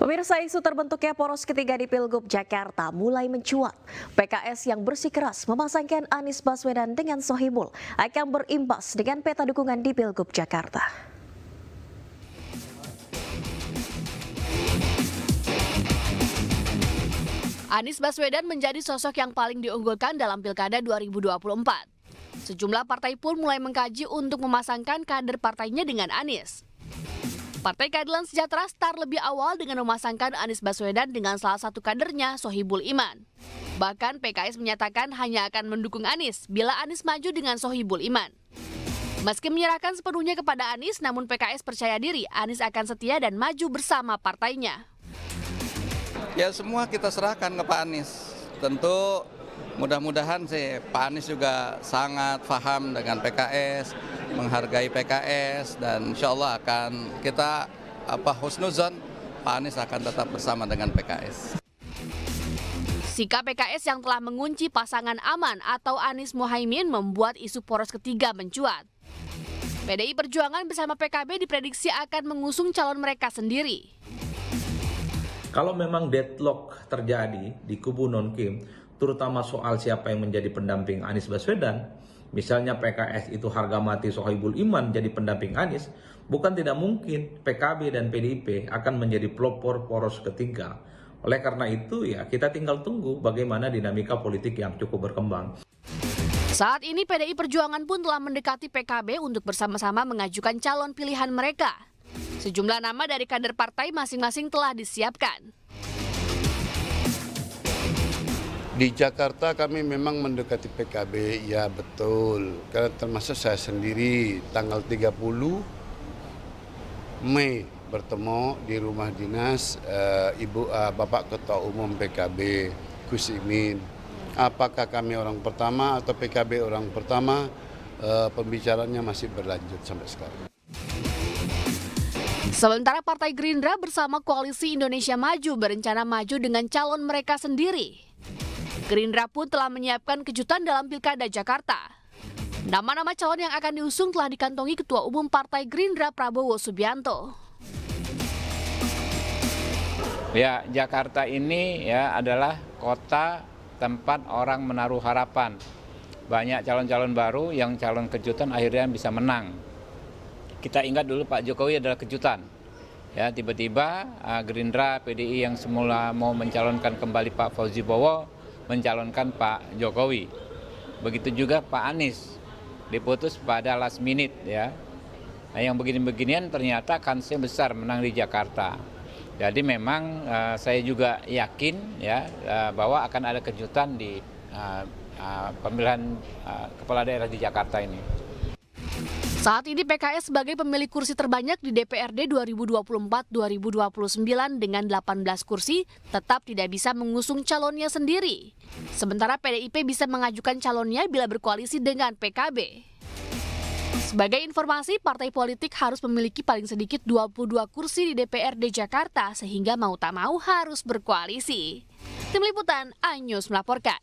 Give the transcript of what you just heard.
Pemirsa, isu terbentuknya poros ketiga di Pilgub Jakarta mulai mencuat. PKS yang bersikeras memasangkan Anies Baswedan dengan Sohibul akan berimbas dengan peta dukungan di Pilgub Jakarta. Anies Baswedan menjadi sosok yang paling diunggulkan dalam Pilkada 2024. Sejumlah partai pun mulai mengkaji untuk memasangkan kader partainya dengan Anies. Partai Keadilan Sejahtera start lebih awal dengan memasangkan Anies Baswedan dengan salah satu kadernya, Sohibul Iman. Bahkan PKS menyatakan hanya akan mendukung Anies bila Anies maju dengan Sohibul Iman. Meski menyerahkan sepenuhnya kepada Anies, namun PKS percaya diri Anies akan setia dan maju bersama partainya. Ya semua kita serahkan ke Pak Anies. Tentu mudah-mudahan sih Pak Anies juga sangat paham dengan PKS, menghargai PKS, dan insya Allah akan kita husnuzon Pak Anies akan tetap bersama dengan PKS. Sikap PKS yang telah mengunci pasangan aman atau Anies Muhaimin membuat isu poros ketiga mencuat. PDI Perjuangan bersama PKB diprediksi akan mengusung calon mereka sendiri. Kalau memang deadlock terjadi di kubu non-Kim, terutama soal siapa yang menjadi pendamping Anies Baswedan, misalnya PKS itu harga mati Sohibul Iman jadi pendamping Anies, bukan tidak mungkin PKB dan PDIP akan menjadi pelopor poros ketiga. Oleh karena itu ya kita tinggal tunggu bagaimana dinamika politik yang cukup berkembang. Saat ini PDI Perjuangan pun telah mendekati PKB untuk bersama-sama mengajukan calon pilihan mereka. Sejumlah nama dari kader partai masing-masing telah disiapkan. Di Jakarta kami memang mendekati PKB, ya betul. Karena termasuk saya sendiri tanggal 30 Mei bertemu di rumah dinas Bapak Ketua Umum PKB, Gus Imin. Apakah kami orang pertama atau PKB orang pertama, pembicaraannya masih berlanjut sampai sekarang. Sementara Partai Gerindra bersama Koalisi Indonesia Maju berencana maju dengan calon mereka sendiri. Gerindra pun telah menyiapkan kejutan dalam Pilkada Jakarta. Nama-nama calon yang akan diusung telah dikantongi Ketua Umum Partai Gerindra Prabowo Subianto. Ya, Jakarta ini ya adalah kota tempat orang menaruh harapan. Banyak calon-calon baru yang calon kejutan akhirnya bisa menang. Kita ingat dulu Pak Jokowi adalah kejutan. Ya, tiba-tiba Gerindra, PDI yang semula mau mencalonkan kembali Pak Fauzi Bowo mencalonkan Pak Jokowi. Begitu juga Pak Anies diputus pada last minute ya. Nah, yang begini-beginian ternyata kansnya besar menang di Jakarta. Jadi memang saya juga yakin ya bahwa akan ada kejutan di pemilihan kepala daerah di Jakarta ini. Saat ini PKS sebagai pemilik kursi terbanyak di DPRD 2024-2029 dengan 18 kursi tetap tidak bisa mengusung calonnya sendiri. Sementara PDIP bisa mengajukan calonnya bila berkoalisi dengan PKB. Sebagai informasi, partai politik harus memiliki paling sedikit 22 kursi di DPRD Jakarta sehingga mau tak mau harus berkoalisi. Tim Liputan, iNews melaporkan.